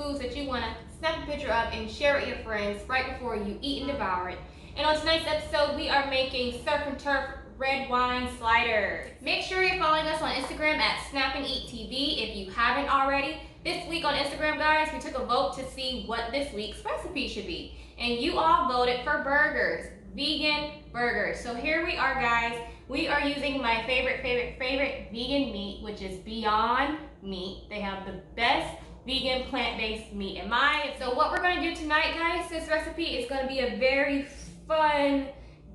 foods that you want to snap a picture of and share it with your friends right before you eat and devour it. And on tonight's episode, we are making surf and turf red wine sliders. Make sure you're following us on Instagram at SnapAndEatTV if you haven't already. This week on Instagram, guys, we took a vote to see what this week's recipe should be. And you all voted for burgers, vegan burgers. So here we are, guys. We are using my favorite vegan meat, which is Beyond Meat. They have the best vegan plant-based meat in mine. So what we're gonna do tonight, guys, this recipe is gonna be a very fun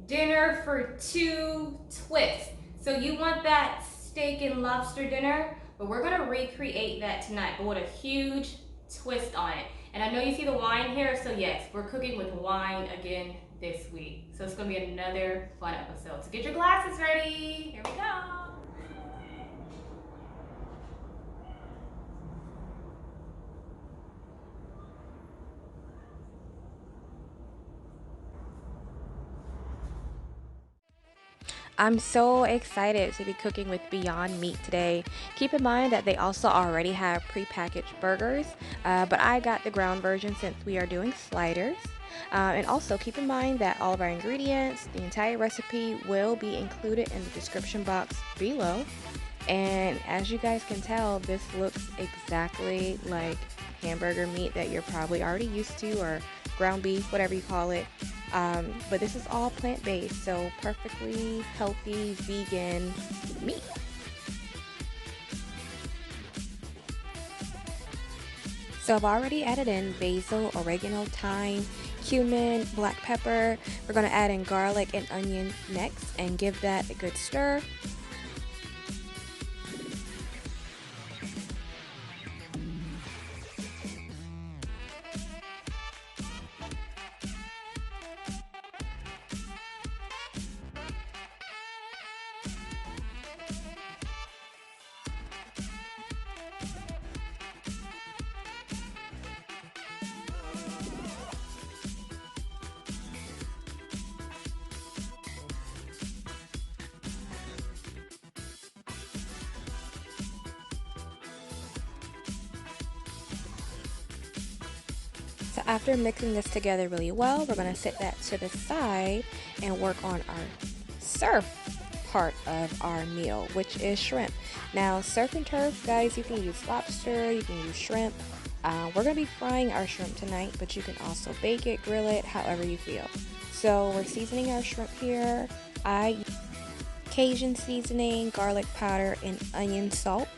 dinner for two twist. So you want that steak and lobster dinner, but we're gonna recreate that tonight, but with a huge twist on it. And I know you see the wine here, so yes, we're cooking with wine again this week. So it's gonna be another fun episode. So get your glasses ready. Here we go. I'm so excited to be cooking with Beyond Meat today. Keep in mind that they also already have prepackaged burgers, but I got the ground version since we are doing sliders. And also keep in mind that all of our ingredients, the entire recipe will be included in the description box below. And as you guys can tell, this looks exactly like hamburger meat that you're probably already used to, or ground beef, whatever you call it. But this is all plant-based, so perfectly healthy vegan meat. So I've already added in basil, oregano, thyme, cumin, black pepper. We're going to add in garlic and onion next and give that a good stir. So after mixing this together really well, we're going to set that to the side and work on our surf part of our meal, which is shrimp. Now, surf and turf, guys, you can use lobster, you can use shrimp. We're going to be frying our shrimp tonight, but you can also bake it, grill it, however you feel. So we're seasoning our shrimp here. I use Cajun seasoning, garlic powder, and onion salt.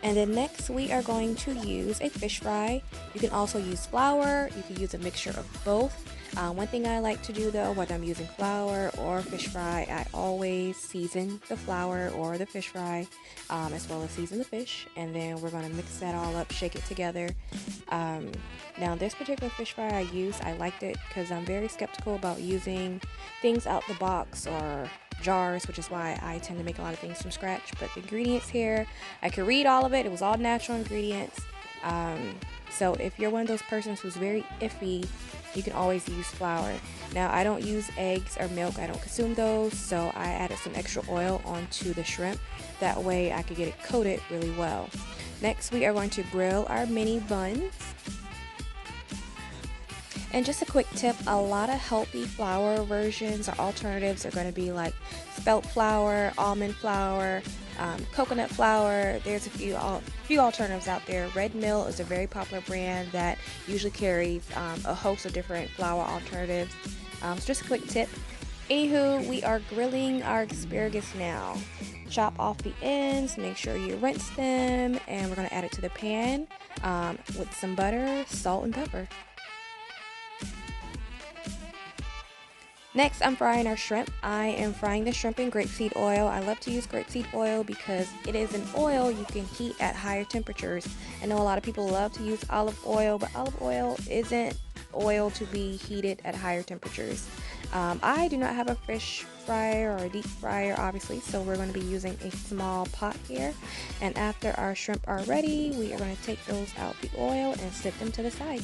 And then next we are going to use a fish fry. You can also use flour, you can use a mixture of both. One thing I like to do though, whether I'm using flour or fish fry, I always season the flour or the fish fry, as well as season the fish. And then we're gonna mix that all up, shake it together. Now this particular fish fry I used, I liked it because I'm very skeptical about using things out the box or jars, which is why I tend to make a lot of things from scratch. But the ingredients here, I could read all of it. It was all natural ingredients. So if you're one of those persons who's very iffy, you can always use flour. Now I don't use eggs or milk, I don't consume those, so I added some extra oil onto the shrimp. That way I could get it coated really well. Next we are going to grill our mini buns. And just a quick tip, a lot of healthy flour versions or alternatives are going to be like spelt flour, almond flour, coconut flour. There's a few alternatives out there. Red Mill is a very popular brand that usually carries a host of different flour alternatives. So just a quick tip. Anywho, we are grilling our asparagus now. Chop off the ends, make sure you rinse them, and we're going to add it to the pan with some butter, salt, and pepper. Next, I'm frying our shrimp. I am frying the shrimp in grapeseed oil. I love to use grapeseed oil because it is an oil you can heat at higher temperatures. I know a lot of people love to use olive oil, but olive oil isn't oil to be heated at higher temperatures. I do not have a fish fryer or a deep fryer, obviously, so we're going to be using a small pot here. And after our shrimp are ready, we are going to take those out the oil and set them to the side.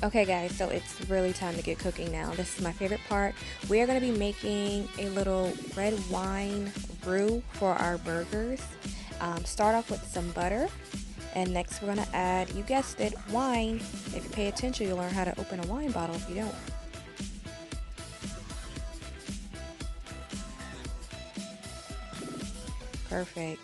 Okay guys, so it's really time to get cooking now. This is my favorite part. We are going to be making a little red wine roux for our burgers. Start off with some butter, and next we're going to add, you guessed it, wine. If you pay attention, you'll learn how to open a wine bottle if you don't. Perfect.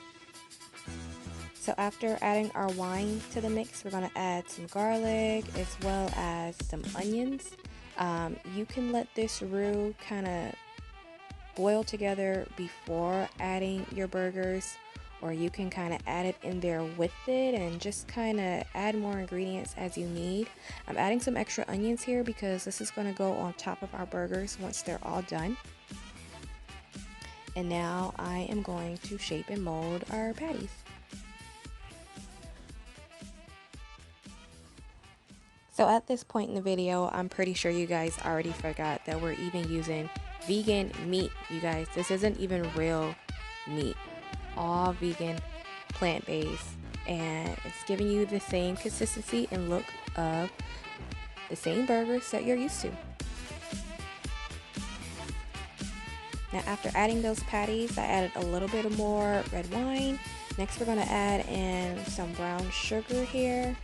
So after adding our wine to the mix, we're going to add some garlic as well as some onions. You can let this roux kind of boil together before adding your burgers, or you can kind of add it in there with it and just kind of add more ingredients as you need. I'm adding some extra onions here because this is going to go on top of our burgers once they're all done. And now I am going to shape and mold our patties. So at this point in the video, I'm pretty sure you guys already forgot that we're even using vegan meat. You guys, this isn't even real meat. All vegan, plant-based, and it's giving you the same consistency and look of the same burgers that you're used to. Now after adding those patties, I added a little bit more red wine. Next we're going to add in some brown sugar here.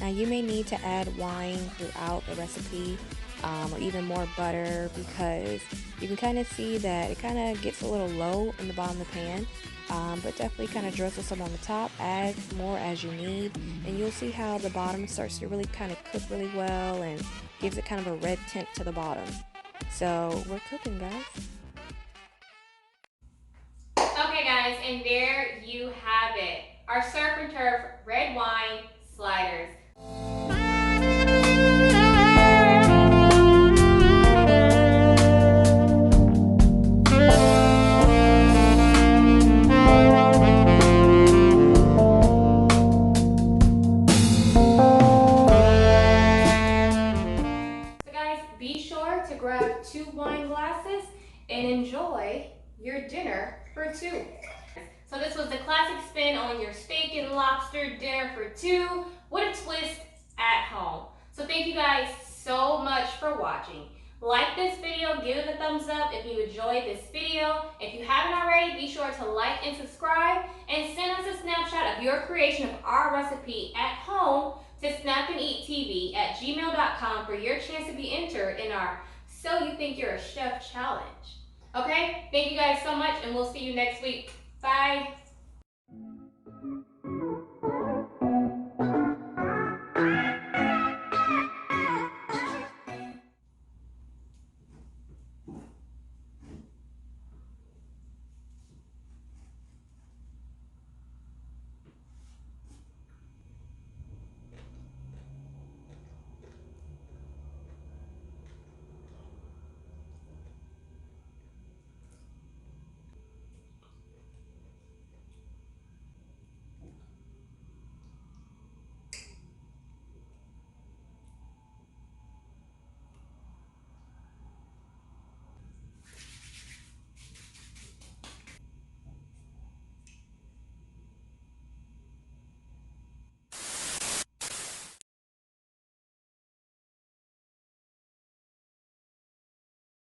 Now you may need to add wine throughout the recipe, or even more butter, because you can kind of see that it kind of gets a little low in the bottom of the pan, but definitely kind of drizzle some on the top, add more as you need, and you'll see how the bottom starts to really kind of cook really well and gives it kind of a red tint to the bottom. So we're cooking, guys. Okay guys, and there you have it. Our surf and turf red wine sliders. Be sure to grab 2 wine glasses and enjoy your dinner for 2. So this was the classic spin on your steak and lobster dinner for 2 with a twist at home. So thank you guys so much for watching. Like this video, give it a thumbs up if you enjoyed this video. If you haven't already, be sure to like and subscribe, and send us a snapshot of your creation of our recipe at home to SnapAndEatTV@gmail.com for your chance to be entered in our So You Think You're a Chef challenge. Okay, thank you guys so much, and we'll see you next week. Bye.